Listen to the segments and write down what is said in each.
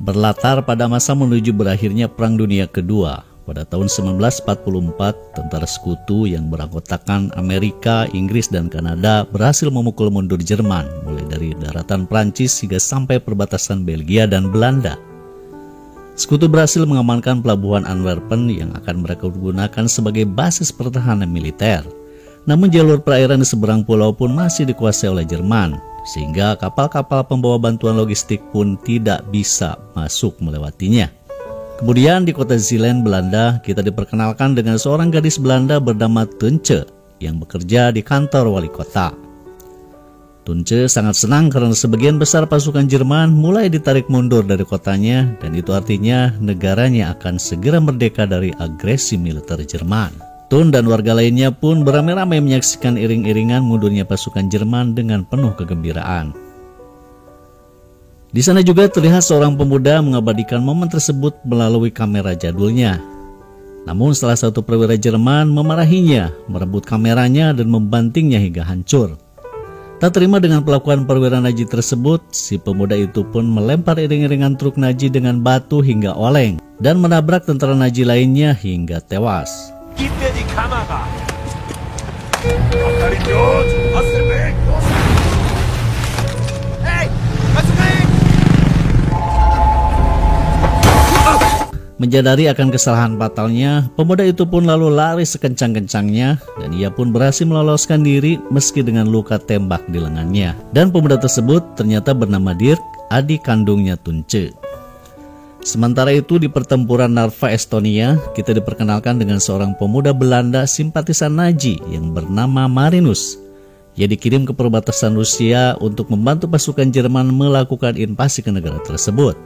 Berlatar pada masa menuju berakhirnya Perang Dunia Kedua, pada tahun 1944, tentara sekutu yang beranggotakan Amerika, Inggris, dan Kanada berhasil memukul mundur Jerman, mulai dari daratan Prancis hingga sampai perbatasan Belgia dan Belanda. Sekutu berhasil mengamankan pelabuhan Antwerpen yang akan mereka gunakan sebagai basis pertahanan militer. Namun jalur perairan di seberang pulau pun masih dikuasai oleh Jerman, sehingga kapal-kapal pembawa bantuan logistik pun tidak bisa masuk melewatinya. Kemudian di kota Zeeland, Belanda, kita diperkenalkan dengan seorang gadis Belanda bernama Tunce yang bekerja di kantor wali kota. Tunce sangat senang karena sebagian besar pasukan Jerman mulai ditarik mundur dari kotanya, dan itu artinya negaranya akan segera merdeka dari agresi militer Jerman. Tun dan warga lainnya pun beramai-ramai menyaksikan iring-iringan mundurnya pasukan Jerman dengan penuh kegembiraan. Di sana juga terlihat seorang pemuda mengabadikan momen tersebut melalui kamera jadulnya. Namun salah satu perwira Jerman memarahinya, merebut kameranya dan membantingnya hingga hancur. Tak terima dengan perlakuan perwira Nazi tersebut, si pemuda itu pun melempar iring-iringan truk Nazi dengan batu hingga oleng dan menabrak tentara Nazi lainnya hingga tewas. Gib mir die Kamera. Idiot, aus dem Weg. Hey, was du kriegst? Menyadari akan kesalahan fatalnya, pemuda itu pun lalu lari sekencang-kencangnya dan ia pun berhasil meloloskan diri meski dengan luka tembak di lengannya. Dan pemuda tersebut ternyata bernama Dirk, adik kandungnya Tunce. Sementara itu di pertempuran Narva, Estonia, kita diperkenalkan dengan seorang pemuda Belanda simpatisan Nazi yang bernama Marinus. Ia dikirim ke perbatasan Rusia untuk membantu pasukan Jerman melakukan invasi ke negara tersebut.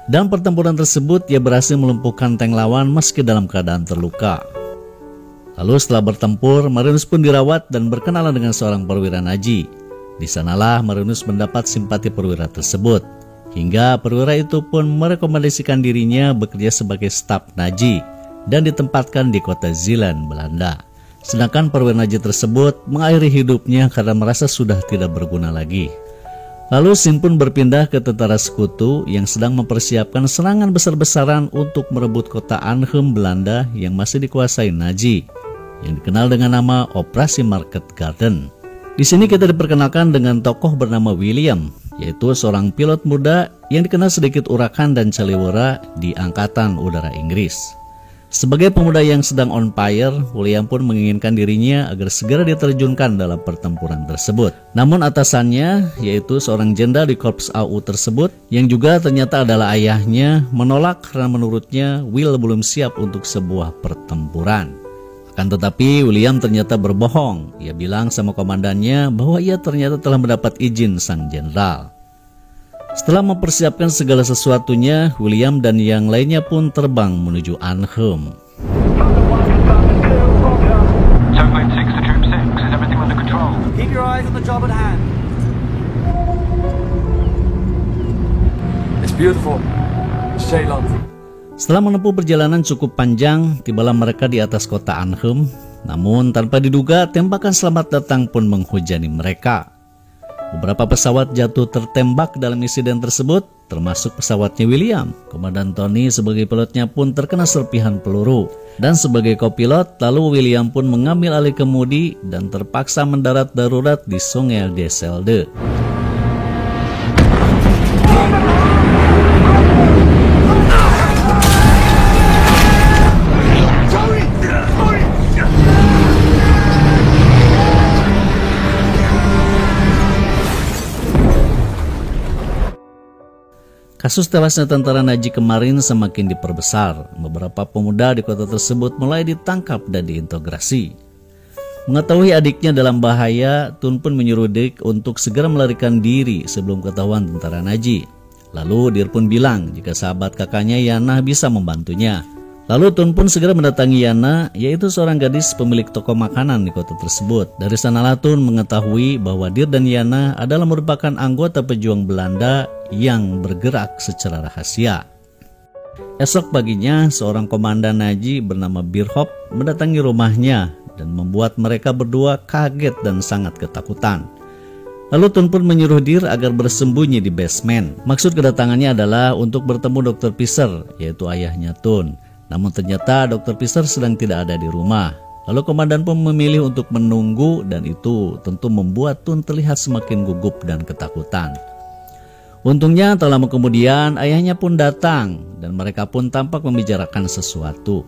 Dan pertempuran tersebut ia berhasil melumpuhkan tank lawan meski dalam keadaan terluka. Lalu setelah bertempur, Marinus pun dirawat dan berkenalan dengan seorang perwira Nazi. Di sanalah Marinus mendapat simpati perwira tersebut, hingga perwira itu pun merekomendasikan dirinya bekerja sebagai staf Nazi dan ditempatkan di kota Zeeland, Belanda. Sedangkan perwira Nazi tersebut mengakhiri hidupnya karena merasa sudah tidak berguna lagi. Lalu Sin pun berpindah ke tentara sekutu yang sedang mempersiapkan serangan besar-besaran untuk merebut kota Arnhem, Belanda yang masih dikuasai Nazi, yang dikenal dengan nama Operasi Market Garden. Di sini kita diperkenalkan dengan tokoh bernama William, yaitu seorang pilot muda yang dikenal sedikit urakan dan celiwara di Angkatan Udara Inggris. Sebagai pemuda yang sedang on fire, William pun menginginkan dirinya agar segera diterjunkan dalam pertempuran tersebut. Namun atasannya, yaitu seorang jenderal di Korps AU tersebut, yang juga ternyata adalah ayahnya, menolak karena menurutnya Will belum siap untuk sebuah pertempuran. Akan tetapi William ternyata berbohong. Ia bilang sama komandannya bahwa ia ternyata telah mendapat izin sang jenderal. Setelah mempersiapkan segala sesuatunya, William dan yang lainnya pun terbang menuju Arnhem. Keep your eyes on the job at hand. It's beautiful. Zeeland. Setelah menempuh perjalanan cukup panjang, tibalah mereka di atas kota Arnhem. Namun tanpa diduga, tembakan selamat datang pun menghujani mereka. Beberapa pesawat jatuh tertembak dalam insiden tersebut, termasuk pesawatnya William. Komandan Tony sebagai pilotnya pun terkena serpihan peluru. Dan sebagai kopilot, lalu William pun mengambil alih kemudi dan terpaksa mendarat darurat di Sungai Deselde. Kasus tewasnya tentara Nazi kemarin semakin diperbesar. Beberapa pemuda di kota tersebut mulai ditangkap dan diintegrasi. Mengetahui adiknya dalam bahaya, Tun pun menyuruh Dirk untuk segera melarikan diri sebelum ketahuan tentara Nazi. Lalu Dirk pun bilang jika sahabat kakaknya Yana bisa membantunya. Lalu Tun pun segera mendatangi Yana, yaitu seorang gadis pemilik toko makanan di kota tersebut. Dari sanalah Tun mengetahui bahwa Dirk dan Yana adalah merupakan anggota pejuang Belanda yang bergerak secara rahasia. Esok paginya, seorang komandan Najee bernama Birhop mendatangi rumahnya dan membuat mereka berdua kaget dan sangat ketakutan. Lalu Tun pun menyuruh Deer agar bersembunyi di basement. Maksud kedatangannya adalah untuk bertemu Dr. Pisser, yaitu ayahnya Tun. Namun ternyata Dr. Pisser sedang tidak ada di rumah. Lalu komandan pun memilih untuk menunggu dan itu tentu membuat Tun terlihat semakin gugup dan ketakutan. Untungnya tak lama kemudian ayahnya pun datang dan mereka pun tampak membicarakan sesuatu.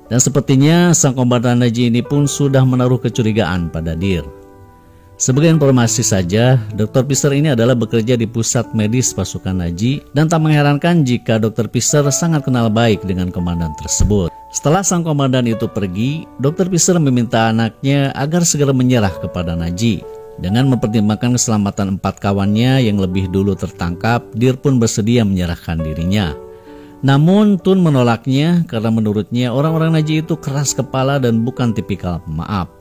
Dan sepertinya sang komandan Najee ini pun sudah menaruh kecurigaan pada Deer. Sebagai informasi saja, Dr. Pisser ini adalah bekerja di pusat medis pasukan Najee dan tak mengherankan jika Dr. Pisser sangat kenal baik dengan komandan tersebut. Setelah sang komandan itu pergi, Dr. Pisser meminta anaknya agar segera menyerah kepada Najee. Dengan mempertimbangkan keselamatan 4 kawannya yang lebih dulu tertangkap, Deer pun bersedia menyerahkan dirinya. Namun Tun menolaknya karena menurutnya orang-orang Najee itu keras kepala dan bukan tipikal pemaaf.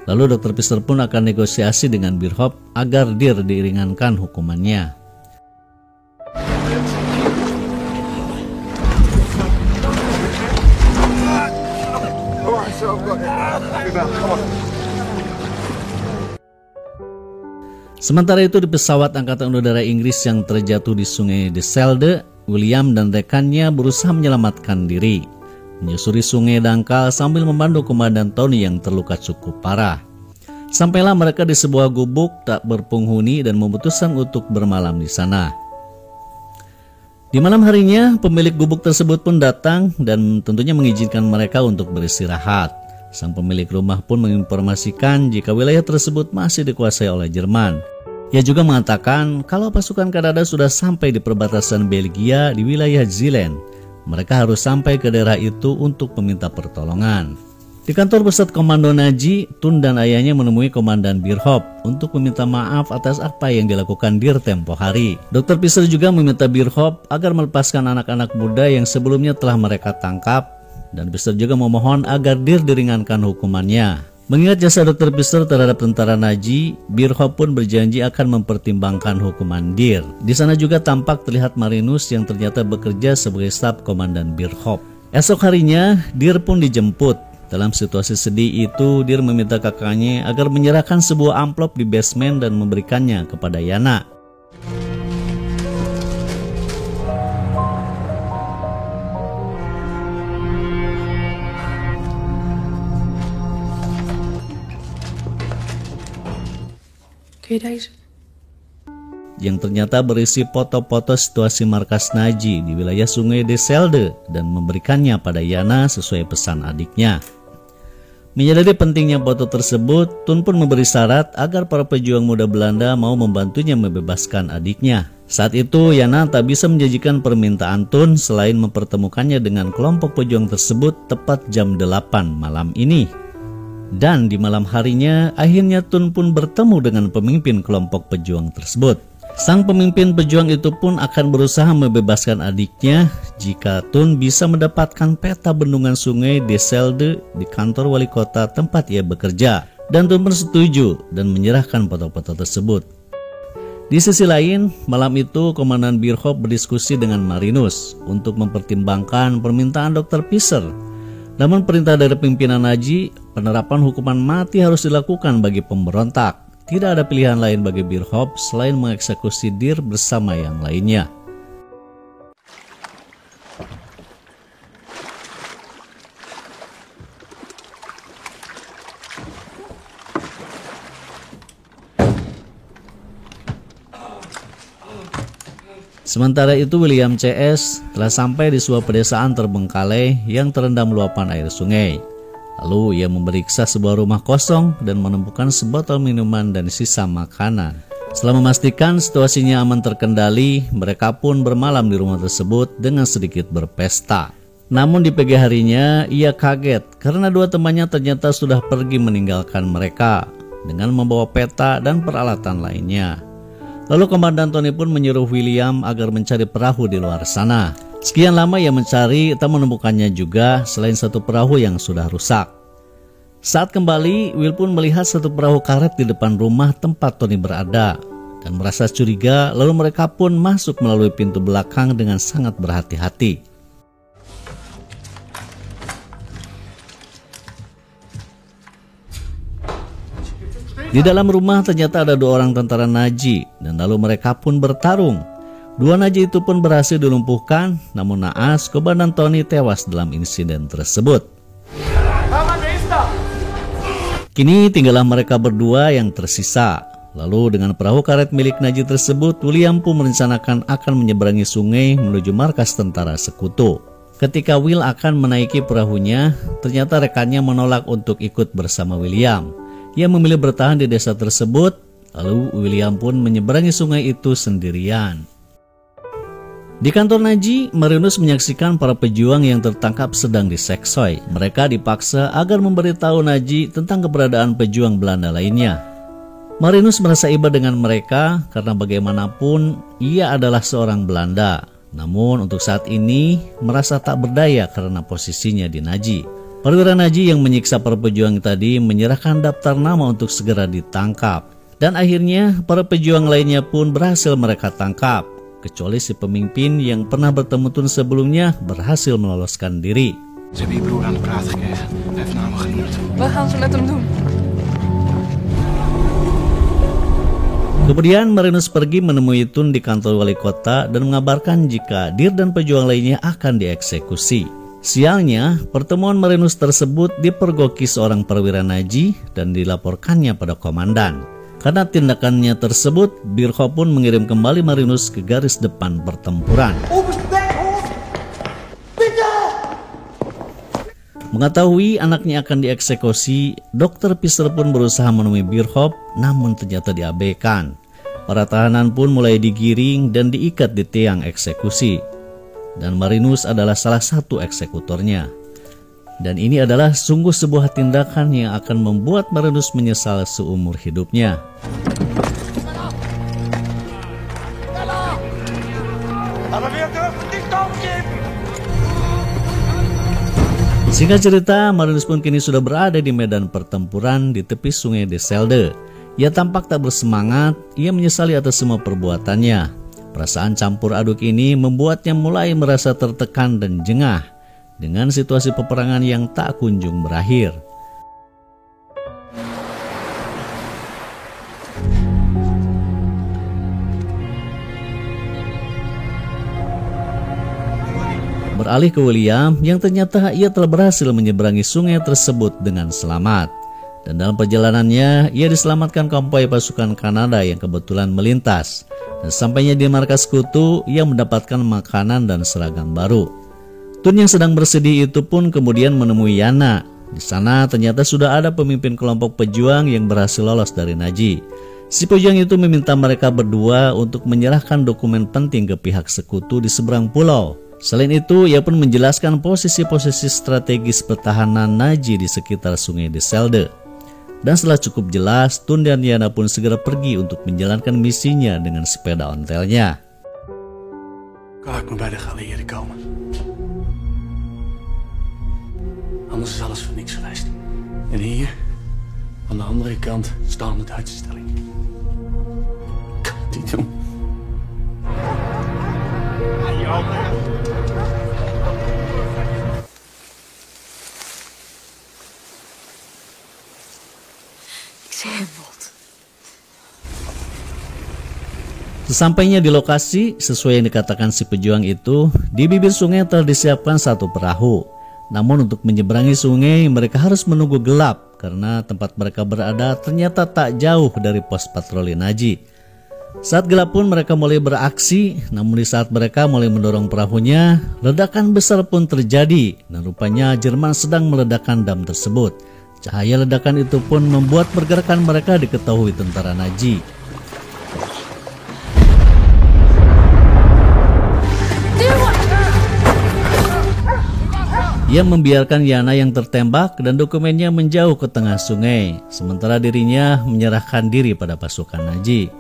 Lalu Dr. Pisser pun akan negosiasi dengan Birhop agar Deer diringankan hukumannya. Sementara itu di pesawat Angkatan Udara Inggris yang terjatuh di sungai De Zelde, William dan rekannya berusaha menyelamatkan diri, menyusuri sungai dangkal sambil memandu komandan Tony yang terluka cukup parah. Sampailah mereka di sebuah gubuk tak berpenghuni dan memutuskan untuk bermalam di sana. Di malam harinya, pemilik gubuk tersebut pun datang dan tentunya mengizinkan mereka untuk beristirahat. Sang pemilik rumah pun menginformasikan jika wilayah tersebut masih dikuasai oleh Jerman. Ia juga mengatakan kalau pasukan Kanada sudah sampai di perbatasan Belgia di wilayah Zeeland. Mereka harus sampai ke daerah itu untuk meminta pertolongan. Di kantor pusat komando Najee, Tun dan ayahnya menemui Komandan Birhop untuk meminta maaf atas apa yang dilakukan Deer tempo hari. Dr. Pisser juga meminta Birhop agar melepaskan anak-anak muda yang sebelumnya telah mereka tangkap. Dan Pisser juga memohon agar Deer diringankan hukumannya. Mengingat jasa Dr. Pisser terhadap tentara Najee, Birhop pun berjanji akan mempertimbangkan hukuman Deer. Di sana juga tampak terlihat Marinus yang ternyata bekerja sebagai staf komandan Birhop. Esok harinya, Deer pun dijemput. Dalam situasi sedih itu, Deer meminta kakaknya agar menyerahkan sebuah amplop di basement dan memberikannya kepada Yana. Yang ternyata berisi foto-foto situasi markas Najee di wilayah sungai De Zelde dan memberikannya pada Yana sesuai pesan adiknya. Menyadari pentingnya foto tersebut, Tun pun memberi syarat agar para pejuang muda Belanda mau membantunya membebaskan adiknya. Saat itu Yana tak bisa menjanjikan permintaan Tun selain mempertemukannya dengan kelompok pejuang tersebut tepat jam 8 malam ini. Dan di malam harinya, akhirnya Tun pun bertemu dengan pemimpin kelompok pejuang tersebut. Sang pemimpin pejuang itu pun akan berusaha membebaskan adiknya jika Tun bisa mendapatkan peta bendungan sungai De Zelde di kantor wali kota tempat ia bekerja. Dan Tun pun setuju dan menyerahkan foto-foto tersebut. Di sisi lain, malam itu Komandan Birhop berdiskusi dengan Marinus untuk mempertimbangkan permintaan Dr. Pisser. Namun perintah dari pimpinan Najee, penerapan hukuman mati harus dilakukan bagi pemberontak. Tidak ada pilihan lain bagi Birhop selain mengeksekusi Deer bersama yang lainnya. Sementara itu William CS telah sampai di sebuah pedesaan terbengkalai yang terendam luapan air sungai. Lalu ia memeriksa sebuah rumah kosong dan menemukan sebotol minuman dan sisa makanan. Setelah memastikan situasinya aman terkendali, mereka pun bermalam di rumah tersebut dengan sedikit berpesta. Namun di pagi harinya ia kaget karena dua temannya ternyata sudah pergi meninggalkan mereka dengan membawa peta dan peralatan lainnya. Lalu Komandan Tony pun menyuruh William agar mencari perahu di luar sana. Sekian lama ia mencari, tak menemukannya juga selain satu perahu yang sudah rusak. Saat kembali, Will pun melihat satu perahu karet di depan rumah tempat Tony berada dan merasa curiga, lalu mereka pun masuk melalui pintu belakang dengan sangat berhati-hati. Di dalam rumah ternyata ada 2 orang tentara Naji dan lalu mereka pun bertarung. 2 Naji itu pun berhasil dilumpuhkan, namun naas Komandan Tony tewas dalam insiden tersebut. Kini tinggallah mereka berdua yang tersisa. Lalu dengan perahu karet milik Naji tersebut, William pun merencanakan akan menyeberangi sungai menuju markas tentara sekutu. Ketika Will akan menaiki perahunya, ternyata rekannya menolak untuk ikut bersama William. Ia memilih bertahan di desa tersebut, lalu William pun menyeberangi sungai itu sendirian. Di kantor Naji, Marinus menyaksikan para pejuang yang tertangkap sedang diseksoi. Mereka dipaksa agar memberitahu Naji tentang keberadaan pejuang Belanda lainnya. Marinus merasa iba dengan mereka karena bagaimanapun ia adalah seorang Belanda. Namun untuk saat ini merasa tak berdaya karena posisinya di Naji. Perwira Naji yang menyiksa para pejuang tadi menyerahkan daftar nama untuk segera ditangkap. Dan akhirnya para pejuang lainnya pun berhasil mereka tangkap. Kecuali si pemimpin yang pernah bertemu Tun sebelumnya berhasil meloloskan diri. Ze hebben je broer aan de praat gekregen. Hij heeft namen genoemd. Wat gaan ze met hem doen? Kemudian Marinus pergi menemui Tun di kantor wali kota dan mengabarkan jika Dir dan pejuang lainnya akan dieksekusi. Sialnya, pertemuan Marinus tersebut dipergoki seorang perwira Naji dan dilaporkannya pada komandan. Karena tindakannya tersebut, Birho pun mengirim kembali Marinus ke garis depan pertempuran. Mengetahui anaknya akan dieksekusi, Dr. Pisser pun berusaha menemui Birho, namun ternyata diabaikan. Para tahanan pun mulai digiring dan diikat di tiang eksekusi. Dan Marinus adalah salah satu eksekutornya. Dan ini adalah sungguh sebuah tindakan yang akan membuat Marinus menyesal seumur hidupnya. Singkat cerita, Marinus pun kini sudah berada di medan pertempuran di tepi sungai Deselde. Ia tampak tak bersemangat, ia menyesali atas semua perbuatannya. Perasaan campur aduk ini membuatnya mulai merasa tertekan dan jengah dengan situasi peperangan yang tak kunjung berakhir. Beralih ke William yang ternyata ia telah berhasil menyeberangi sungai tersebut dengan selamat. Dan dalam perjalanannya ia diselamatkan konvoi pasukan Kanada yang kebetulan melintas. Dan sampainya di markas sekutu, ia mendapatkan makanan dan seragam baru. Tun yang sedang bersedih itu pun kemudian menemui Yana. Di sana ternyata sudah ada pemimpin kelompok pejuang yang berhasil lolos dari Naji. Si pejuang itu meminta mereka berdua untuk menyerahkan dokumen penting ke pihak sekutu di seberang pulau. Selain itu, ia pun menjelaskan posisi-posisi strategis pertahanan Naji di sekitar sungai Deselde. Dan setelah cukup jelas, Tun dan Yana pun segera pergi untuk menjalankan misinya dengan sepeda ontelnya. Kan ik maar bij de geallieerden komen. Anders is alles voor niks geweest. En hier, aan de andere kant, staan de Duitse stellingen. Kan het niet doen. Sesampainya di lokasi, sesuai yang dikatakan si pejuang itu, di bibir sungai telah disiapkan satu perahu. Namun untuk menyeberangi sungai, mereka harus menunggu gelap karena tempat mereka berada ternyata tak jauh dari pos patroli Naji. Saat gelap pun mereka mulai beraksi, namun di saat mereka mulai mendorong perahunya, ledakan besar pun terjadi dan rupanya Jerman sedang meledakkan dam tersebut. Cahaya ledakan itu pun membuat pergerakan mereka diketahui tentara Naji. Ia membiarkan Yana yang tertembak dan dokumennya menjauh ke tengah sungai, sementara dirinya menyerahkan diri pada pasukan Naji.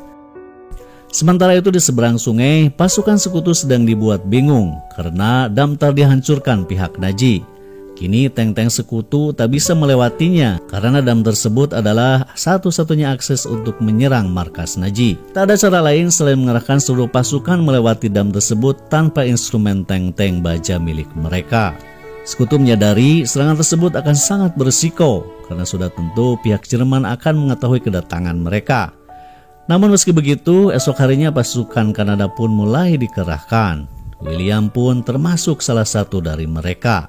Sementara itu di seberang sungai, pasukan sekutu sedang dibuat bingung karena dam telah dihancurkan pihak Naji. Kini tank-tank sekutu tak bisa melewatinya karena dam tersebut adalah satu-satunya akses untuk menyerang markas Naji. Tak ada cara lain selain mengerahkan seluruh pasukan melewati dam tersebut tanpa instrumen tank-tank baja milik mereka. Sekutu menyadari serangan tersebut akan sangat berisiko karena sudah tentu pihak Jerman akan mengetahui kedatangan mereka. Namun meski begitu, esok harinya pasukan Kanada pun mulai dikerahkan. William pun termasuk salah satu dari mereka.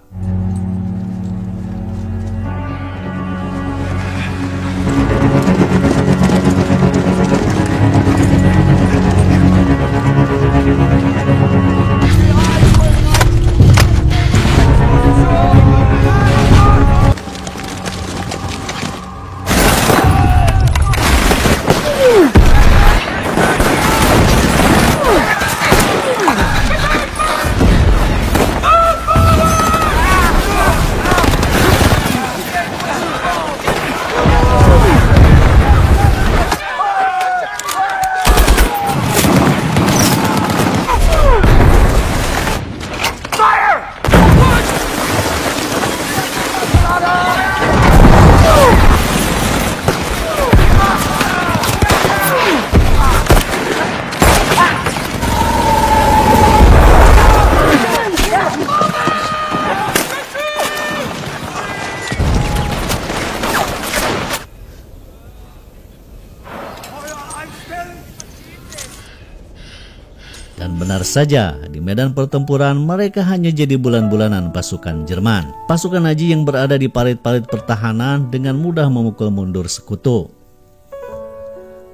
Dan benar saja, di medan pertempuran mereka hanya jadi bulan-bulanan pasukan Jerman. Pasukan Nazi yang berada di parit-parit pertahanan dengan mudah memukul mundur sekutu.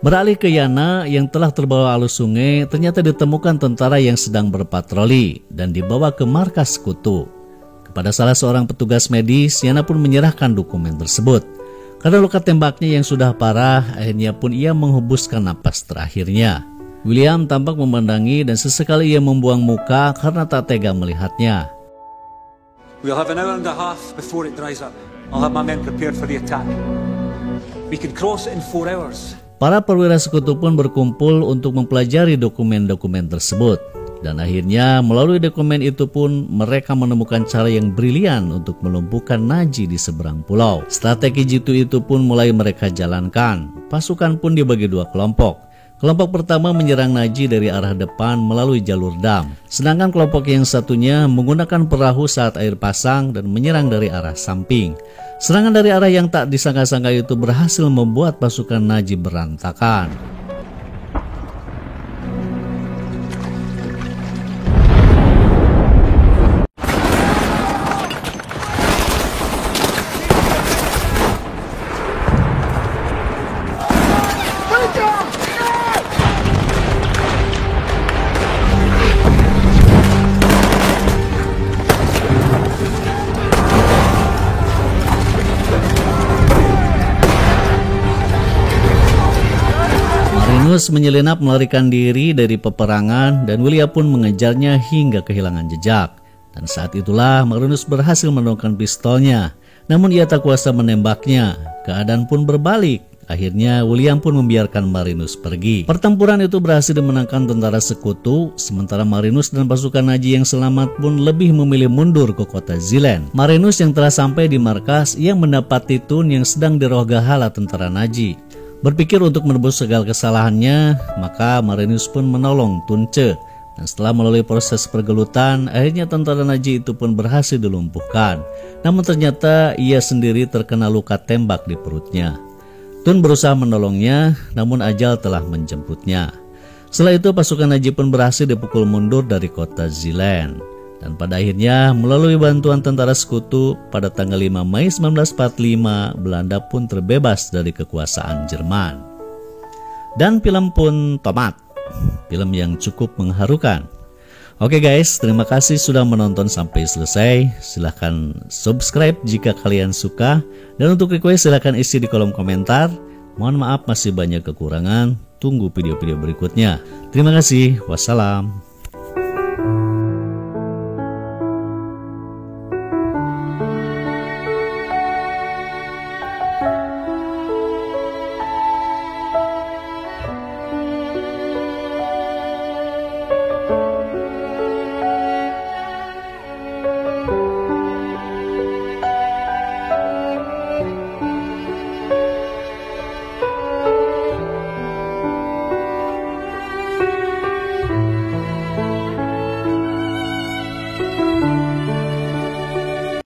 Beralih ke Yana yang telah terbawa arus sungai, ternyata ditemukan tentara yang sedang berpatroli dan dibawa ke markas sekutu. Kepada salah seorang petugas medis, Yana pun menyerahkan dokumen tersebut. Karena luka tembaknya yang sudah parah, akhirnya pun ia menghembuskan napas terakhirnya. William tampak memandangi dan sesekali ia membuang muka karena tak tega melihatnya. We'll have an hour and a half before it dries up. I'll have my men prepared for the attack. We can cross it in 4 hours. Para perwira sekutu pun berkumpul untuk mempelajari dokumen-dokumen tersebut. Dan akhirnya melalui dokumen itu pun mereka menemukan cara yang brilian untuk melumpuhkan Nazi di seberang pulau. Strategi jitu itu pun mulai mereka jalankan. Pasukan pun dibagi 2 kelompok. Kelompok pertama menyerang Nazi dari arah depan melalui jalur dam. Sedangkan kelompok yang satunya menggunakan perahu saat air pasang dan menyerang dari arah samping. Serangan dari arah yang tak disangka-sangka itu berhasil membuat pasukan Nazi berantakan. Marinus menyelinap melarikan diri dari peperangan dan William pun mengejarnya hingga kehilangan jejak. Dan saat itulah Marinus berhasil menemukan pistolnya. Namun ia tak kuasa menembaknya. Keadaan pun berbalik. Akhirnya William pun membiarkan Marinus pergi. Pertempuran itu berhasil dimenangkan tentara sekutu, sementara Marinus dan pasukan Nazi yang selamat pun lebih memilih mundur ke kota Zeeland. Marinus yang telah sampai di markas yang mendapati Thun yang sedang dirogahala tentara Nazi. Berpikir untuk menebus segala kesalahannya, maka Marinus pun menolong Tunce. Dan setelah melalui proses pergelutan, akhirnya tentara Nazi itu pun berhasil dilumpuhkan. Namun ternyata ia sendiri terkena luka tembak di perutnya. Thun berusaha menolongnya, namun ajal telah menjemputnya. Setelah itu pasukan Nazi pun berhasil dipukul mundur dari kota Zeeland. Dan pada akhirnya melalui bantuan tentara sekutu pada tanggal 5 Mei 1945 Belanda pun terbebas dari kekuasaan Jerman. Dan film pun tamat. Film yang cukup mengharukan. Oke guys, terima kasih sudah menonton sampai selesai. Silahkan subscribe jika kalian suka. Dan untuk request silahkan isi di kolom komentar. Mohon maaf masih banyak kekurangan. Tunggu video-video berikutnya. Terima kasih. Wassalam.